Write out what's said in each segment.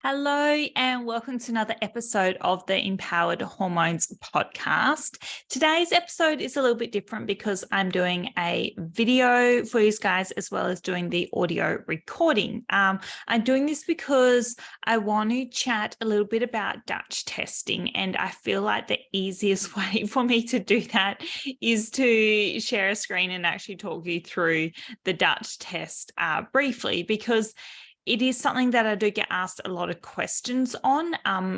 Hello, and welcome to another episode of the Empowered Hormones podcast. Today's episode is a little bit different because I'm doing a video for you guys as well as doing the audio recording. I'm doing this because I want to chat a little bit about Dutch testing, and I feel like the easiest way for me to do that is to share a screen and actually talk you through the Dutch test briefly, because it is something that I do get asked a lot of questions on,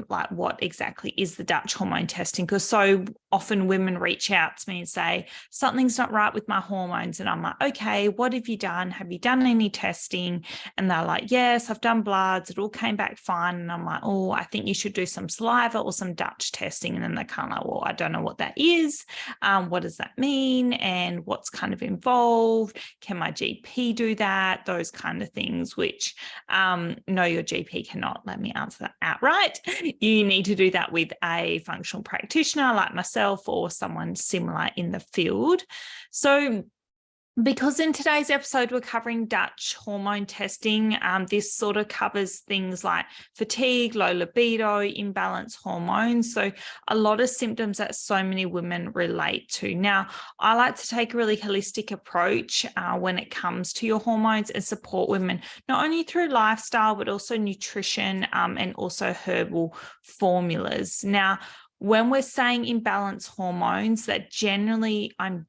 like what exactly is the Dutch hormone testing? Because so often women reach out to me and say, something's not right with my hormones. And I'm like, okay, what have you done? Have you done any testing? And they're like, yes, I've done bloods. It all came back fine. And I'm like, oh, I think you should do some saliva or some Dutch testing. And then they're kind of like, well, I don't know what that is. What does that mean? And what's kind of involved? Can my GP do that? Those kind of things, which no, your GP cannot. Let me answer that outright. You need to do that with a functional practitioner like myself or someone similar in the field. So because in today's episode, we're covering Dutch hormone testing, this sort of covers things like fatigue, low libido, imbalanced hormones. So a lot of symptoms that so many women relate to. Now, I like to take a really holistic approach when it comes to your hormones and support women, not only through lifestyle, but also nutrition and also herbal formulas. Now, when we're saying imbalanced hormones, I'm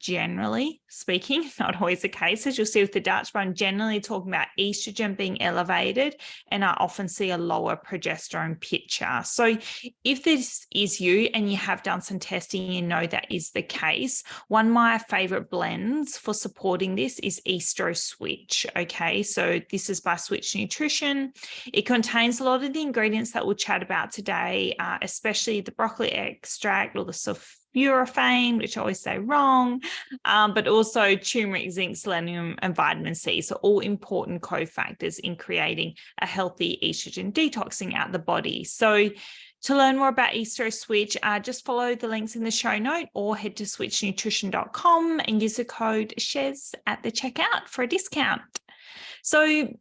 generally speaking, not always the case, as you'll see with the Dutch, but I'm generally talking about estrogen being elevated, and I often see a lower progesterone picture. So if this is you and you have done some testing, you know that is the case. One of my favorite blends for supporting this is Estro Switch. Okay, so this is by Switch Nutrition. It contains a lot of the ingredients that we'll chat about today, especially the broccoli extract or the sulforaphane, which I always say wrong, but also turmeric, zinc, selenium, and vitamin C. So all important cofactors in creating a healthy estrogen detoxing out the body. So to learn more about Estro Switch, just follow the links in the show note or head to switchnutrition.com and use the code SHEZ at the checkout for a discount. So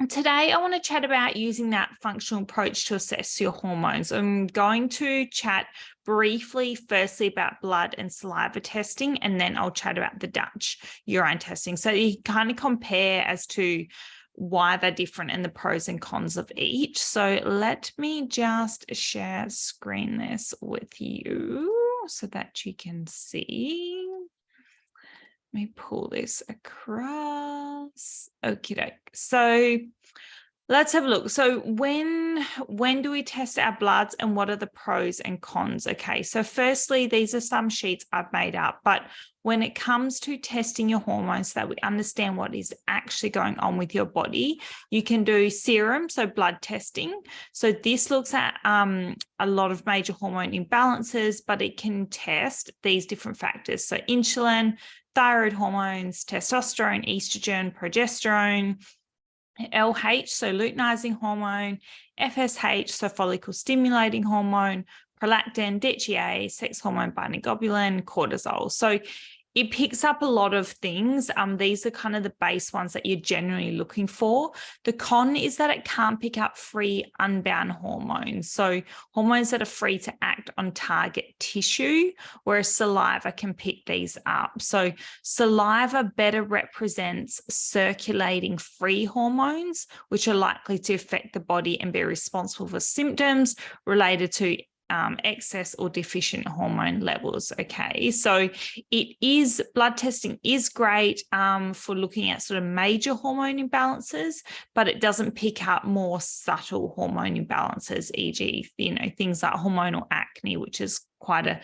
today, I want to chat about using that functional approach to assess your hormones. I'm going to chat briefly, firstly, about blood and saliva testing, and then I'll chat about the Dutch urine testing. So you kind of compare as to why they're different and the pros and cons of each. So let me just share screen this with you so that you can see. Let me pull this across. Okie doke. So let's have a look. So when do we test our bloods and what are the pros and cons? Okay, so firstly, these are some sheets I've made up, but when it comes to testing your hormones so that we understand what is actually going on with your body, you can do serum, so blood testing. So this looks at a lot of major hormone imbalances, but it can test these different factors. So insulin, thyroid hormones, testosterone, estrogen, progesterone, LH, so luteinizing hormone, FSH, so follicle stimulating hormone, prolactin, DHEA, sex hormone binding globulin, cortisol. So it picks up a lot of things. These are kind of the base ones that you're generally looking for. The con is that it can't pick up free unbound hormones. So hormones that are free to act on target tissue, whereas saliva can pick these up. So saliva better represents circulating free hormones, which are likely to affect the body and be responsible for symptoms related to excess or deficient hormone levels. Okay, so blood testing is great for looking at sort of major hormone imbalances, but it doesn't pick up more subtle hormone imbalances, e.g., things like hormonal acne, which is quite a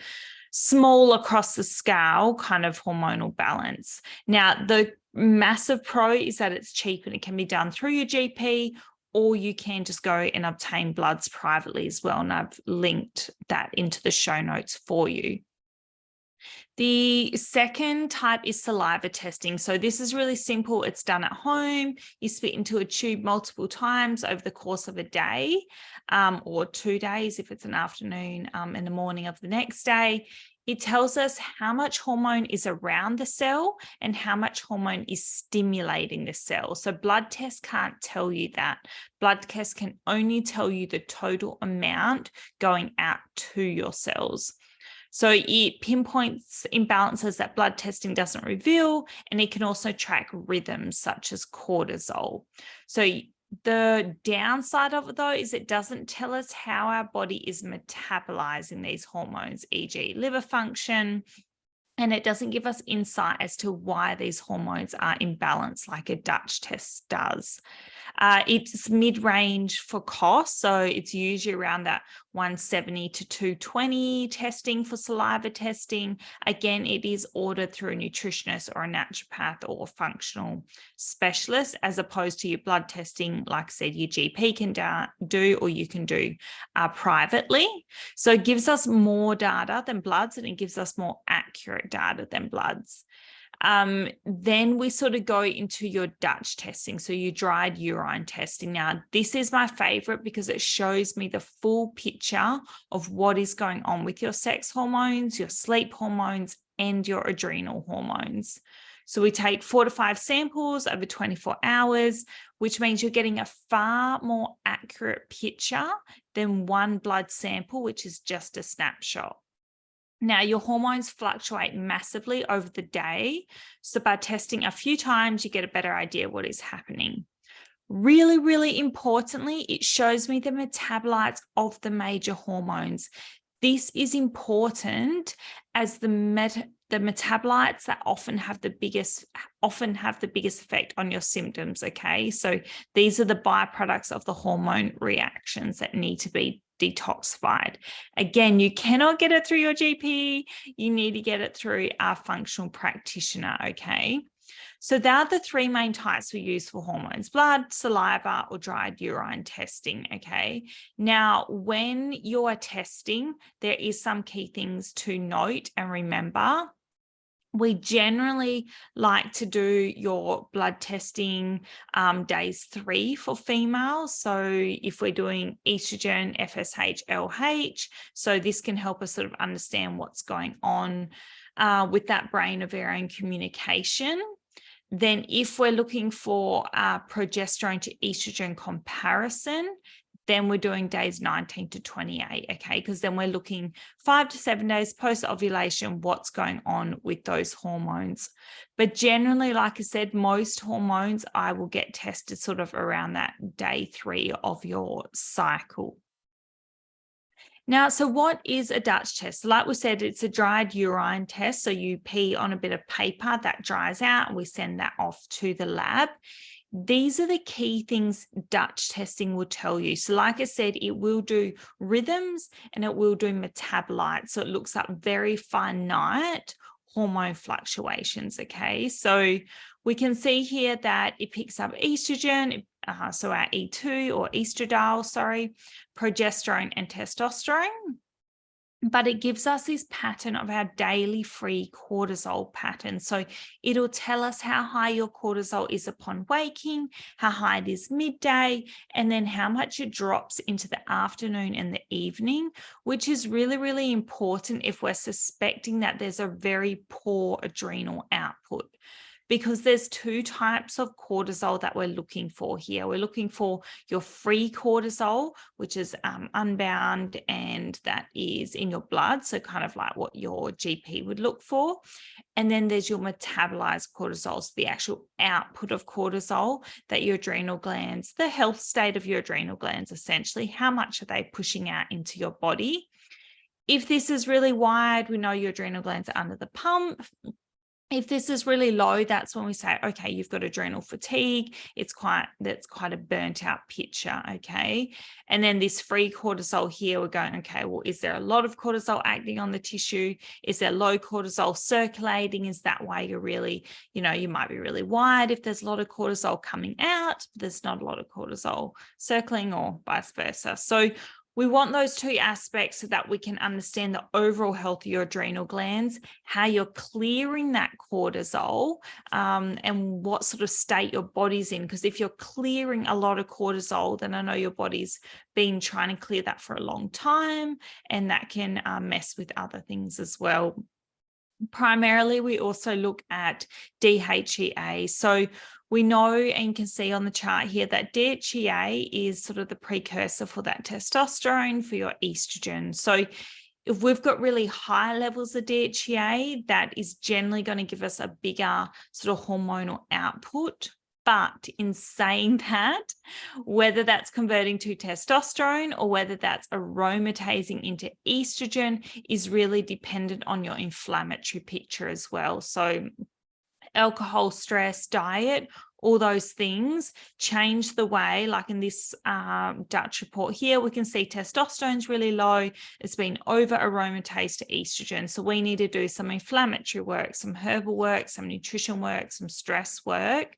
small across the scale kind of hormonal balance. Now, the massive pro is that it's cheap and it can be done through your GP, or you can just go and obtain bloods privately as well. And I've linked that into the show notes for you. The second type is saliva testing. So this is really simple. It's done at home. You spit into a tube multiple times over the course of a day or 2 days if it's an afternoon and the morning of the next day. It tells us how much hormone is around the cell and how much hormone is stimulating the cell. So blood tests can't tell you that. Blood tests can only tell you the total amount going out to your cells. So it pinpoints imbalances that blood testing doesn't reveal, and it can also track rhythms such as cortisol. So the downside of it, though, is it doesn't tell us how our body is metabolizing these hormones, e.g. liver function, and it doesn't give us insight as to why these hormones are imbalanced like a Dutch test does. It's mid-range for cost, so it's usually around that $170 to $220 testing for saliva testing. Again, it is ordered through a nutritionist or a naturopath or a functional specialist, as opposed to your blood testing, like I said, your GP can do, or you can do privately. So it gives us more data than bloods, and it gives us more accurate data than bloods. Then we sort of go into your Dutch testing, so your dried urine testing. Now, this is my favorite because it shows me the full picture of what is going on with your sex hormones, your sleep hormones, and your adrenal hormones. So we take 4 to 5 samples over 24 hours, which means you're getting a far more accurate picture than one blood sample, which is just a snapshot. Now, your hormones fluctuate massively over the day. So by testing a few times, you get a better idea what is happening. Really, really importantly, it shows me the metabolites of the major hormones. This is important as the metabolites that often have the biggest effect on your symptoms. Okay, so these are the byproducts of the hormone reactions that need to be detoxified. Again, you cannot get it through your GP. You need to get it through our functional practitioner. Okay. So there are the 3 main types we use for hormones: blood, saliva, or dried urine testing. Okay. Now, when you are testing, there is some key things to note and remember. We generally like to do your blood testing days 3 for females. So if we're doing estrogen, FSH, LH, so this can help us sort of understand what's going on with that brain ovarian communication. Then if we're looking for progesterone to estrogen comparison, then we're doing days 19 to 28, okay? Because then we're looking 5 to 7 days post-ovulation, what's going on with those hormones. But generally, like I said, most hormones I will get tested sort of around that day 3 of your cycle. Now, so what is a Dutch test? Like we said, it's a dried urine test. So you pee on a bit of paper that dries out, and we send that off to the lab. These are the key things Dutch testing will tell you. So like I said, it will do rhythms and it will do metabolites. So it looks up very finite hormone fluctuations, okay? So we can see here that it picks up estrogen, so our E2 or estradiol, progesterone and testosterone. But it gives us this pattern of our daily free cortisol pattern. So it'll tell us how high your cortisol is upon waking, how high it is midday, and then how much it drops into the afternoon and the evening, which is really, really important if we're suspecting that there's a very poor adrenal output. Because there's 2 types of cortisol that we're looking for here. We're looking for your free cortisol, which is unbound, and that is in your blood, so kind of like what your GP would look for. And then there's your metabolized cortisol, so the actual output of cortisol that your adrenal glands, the health state of your adrenal glands, essentially, how much are they pushing out into your body? If this is really wide, we know your adrenal glands are under the pump. If this is really low, that's when we say, okay, you've got adrenal fatigue. That's quite a burnt out picture, okay? And then this free cortisol here, we're going, okay, well, is there a lot of cortisol acting on the tissue? Is there low cortisol circulating? Is that why you're really, you might be really wide if there's a lot of cortisol coming out, but there's not a lot of cortisol circling, or vice versa. So We want those two aspects so that we can understand the overall health of your adrenal glands, how you're clearing that cortisol, and what sort of state your body's in. Because if you're clearing a lot of cortisol, then I know your body's been trying to clear that for a long time, and that can mess with other things as well. Primarily, we also look at DHEA. So we know and can see on the chart here that DHEA is sort of the precursor for that testosterone, for your estrogen. So if we've got really high levels of DHEA, that is generally going to give us a bigger sort of hormonal output. But in saying that, whether that's converting to testosterone or whether that's aromatizing into estrogen is really dependent on your inflammatory picture as well. So alcohol, stress, diet, all those things change the way, like in this Dutch report here, we can see testosterone's really low. It's been over aromatized to estrogen. So we need to do some inflammatory work, some herbal work, some nutrition work, some stress work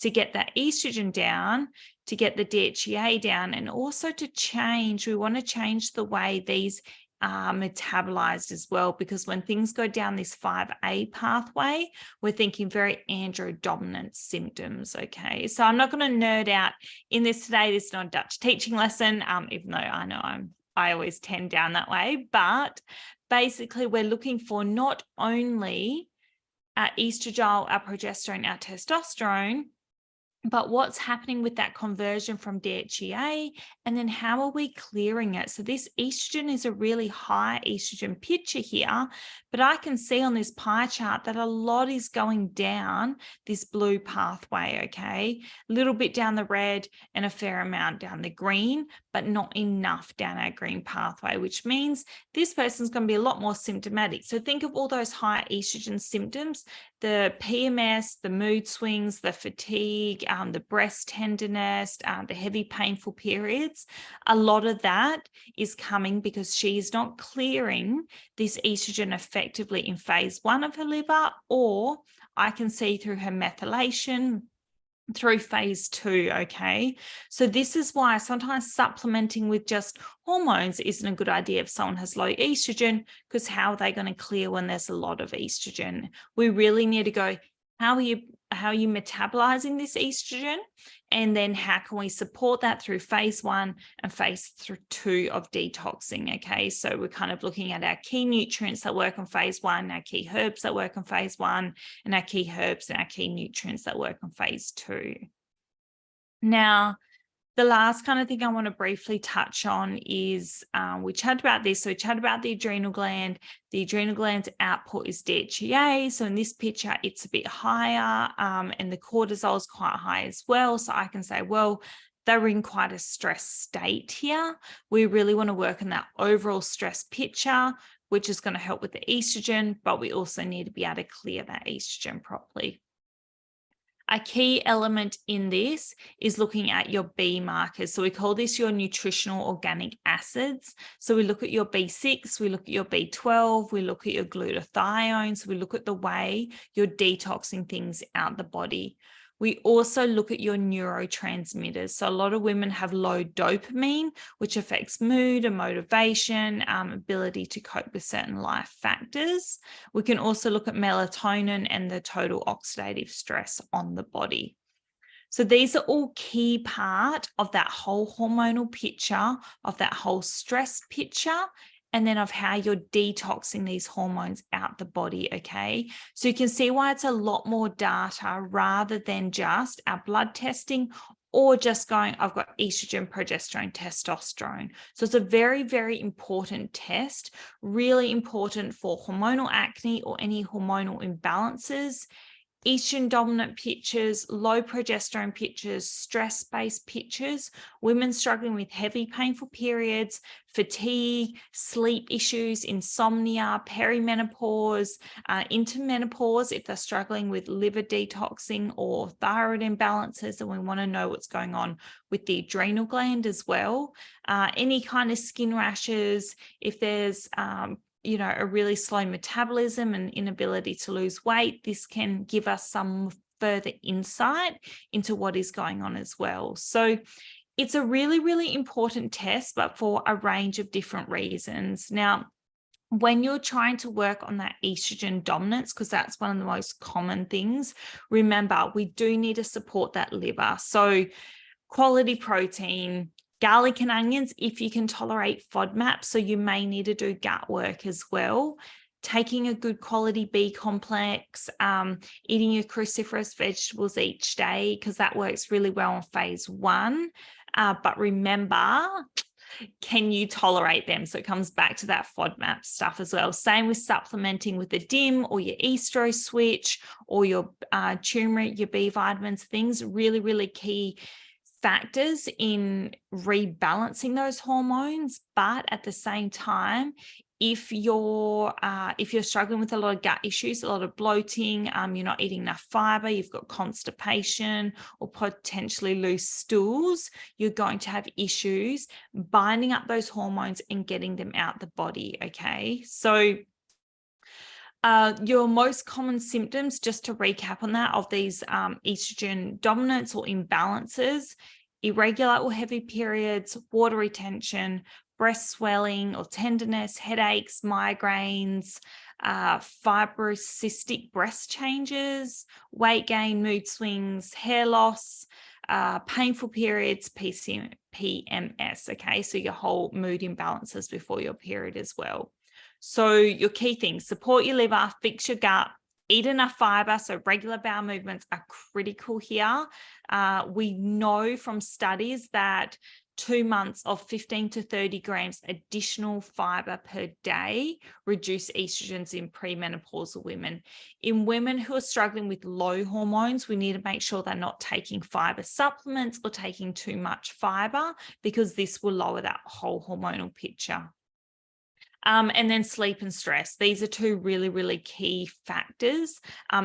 to get that estrogen down, to get the DHEA down, and also to change. We want to change the way these metabolized as well, because when things go down this 5A pathway, we're thinking very androdominant symptoms. Okay, so I'm not going to nerd out in this today. This is not a Dutch teaching lesson, even though I know I always tend down that way. But basically, we're looking for not only our estrogen, our progesterone, our testosterone, but what's happening with that conversion from DHEA, and then how are we clearing it? So this estrogen is a really high estrogen picture here, but I can see on this pie chart that a lot is going down this blue pathway, okay? A little bit down the red and a fair amount down the green, but not enough down our green pathway, which means this person's going to be a lot more symptomatic. So think of all those high estrogen symptoms, the PMS, the mood swings, the fatigue, the breast tenderness, the heavy painful periods. A lot of that is coming because she's not clearing this estrogen effectively in phase 1 of her liver, or I can see through her methylation through phase 2. Okay, so this is why sometimes supplementing with just hormones isn't a good idea if someone has low estrogen, because how are they going to clear when there's a lot of estrogen? We really need to go, how are you metabolizing this estrogen, and then how can we support that through phase 1 and phase 2 of detoxing? Okay, so we're kind of looking at our key nutrients that work on phase 1, our key herbs that work on phase 1, and our key herbs and our key nutrients that work on phase 2. Now, the last kind of thing I want to briefly touch on is we chatted about this. So we chatted about the adrenal gland. The adrenal gland's output is DHEA. So in this picture, it's a bit higher, and the cortisol is quite high as well. So I can say, well, they're in quite a stress state here. We really want to work on that overall stress picture, which is going to help with the estrogen, but we also need to be able to clear that estrogen properly. A key element in this is looking at your B markers. So we call this your nutritional organic acids. So we look at your B6, we look at your B12, we look at your glutathione. So we look at the way you're detoxing things out the body. We also look at your neurotransmitters. So a lot of women have low dopamine, which affects mood and motivation, ability to cope with certain life factors. We can also look at melatonin and the total oxidative stress on the body. So these are all key part of that whole hormonal picture, of that whole stress picture, and then of how you're detoxing these hormones out the body, okay? So you can see why it's a lot more data rather than just our blood testing or just going, I've got estrogen, progesterone, testosterone. So it's a very, very important test, really important for hormonal acne or any hormonal imbalances, estrogen dominant pictures, low progesterone pictures, stress-based pictures, women struggling with heavy painful periods, fatigue, sleep issues, insomnia, perimenopause, into menopause if they're struggling with liver detoxing or thyroid imbalances, and we want to know what's going on with the adrenal gland as well. Any kind of skin rashes, if there's a really slow metabolism and inability to lose weight, this can give us some further insight into what is going on as well. So it's a really, really important test, but for a range of different reasons. Now, when you're trying to work on that estrogen dominance, because that's one of the most common things, remember, we do need to support that liver. So quality protein, garlic and onions, if you can tolerate FODMAP, so you may need to do gut work as well. Taking a good quality B complex, eating your cruciferous vegetables each day, because that works really well in phase 1. But remember, can you tolerate them? So it comes back to that FODMAP stuff as well. Same with supplementing with the DIM or your estro switch or your turmeric, your B vitamins, things really, really key factors in rebalancing those hormones. But at the same time, if you're struggling with a lot of gut issues, a lot of bloating, you're not eating enough fiber, you've got constipation or potentially loose stools, you're going to have issues binding up those hormones and getting them out the body. Okay, so your most common symptoms, just to recap on that, of these estrogen dominance or imbalances: irregular or heavy periods, water retention, breast swelling or tenderness, headaches, migraines, fibrocystic breast changes, weight gain, mood swings, hair loss, painful periods, PMS. Okay, so your whole mood imbalances before your period as well. So your key things: support your liver, fix your gut, eat enough fiber. So regular bowel movements are critical here. We know from studies that 2 months of 15 to 30 grams additional fiber per day reduce estrogens in premenopausal women. In women who are struggling with low hormones, we need to make sure they're not taking fiber supplements or taking too much fiber, because this will lower that whole hormonal picture. And then sleep and stress. These are 2 really, really key factors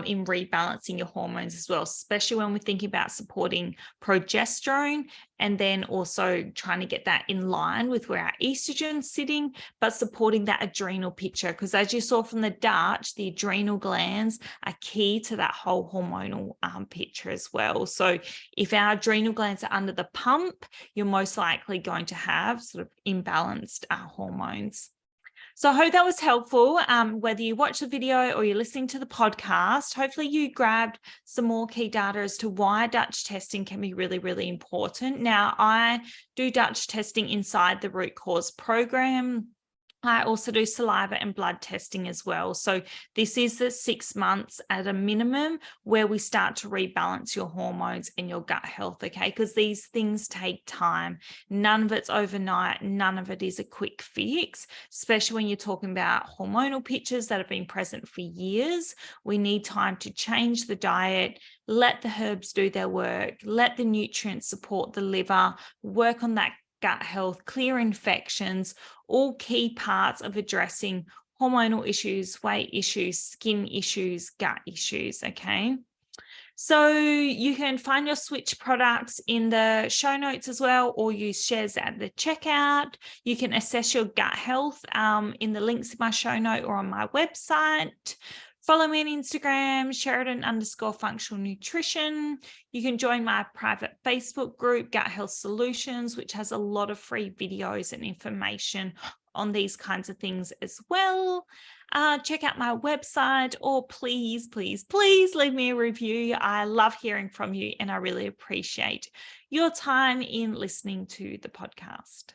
in rebalancing your hormones as well, especially when we're thinking about supporting progesterone and then also trying to get that in line with where our estrogen's sitting, but supporting that adrenal picture. Because as you saw from the Dutch, the adrenal glands are key to that whole hormonal picture as well. So if our adrenal glands are under the pump, you're most likely going to have sort of imbalanced hormones. So I hope that was helpful. Whether you watch the video or you're listening to the podcast, hopefully you grabbed some more key data as to why Dutch testing can be really, really important. Now, I do Dutch testing inside the root cause program. I also do saliva and blood testing as well. So this is the 6 months at a minimum where we start to rebalance your hormones and your gut health, okay? Because these things take time. None of it's overnight. None of it is a quick fix, especially when you're talking about hormonal pictures that have been present for years. We need time to change the diet, let the herbs do their work, let the nutrients support the liver, work on that gut health, clear infections, all key parts of addressing hormonal issues, weight issues, skin issues, gut issues, okay? So you can find your Switch products in the show notes as well, or use SHEZ at the checkout. You can assess your gut health in the links in my show note or on my website. Follow me on Instagram, Sheradyn_functional nutrition. You can join my private Facebook group, Gut Health Solutions, which has a lot of free videos and information on these kinds of things as well. Check out my website, or please, please, please leave me a review. I love hearing from you and I really appreciate your time in listening to the podcast.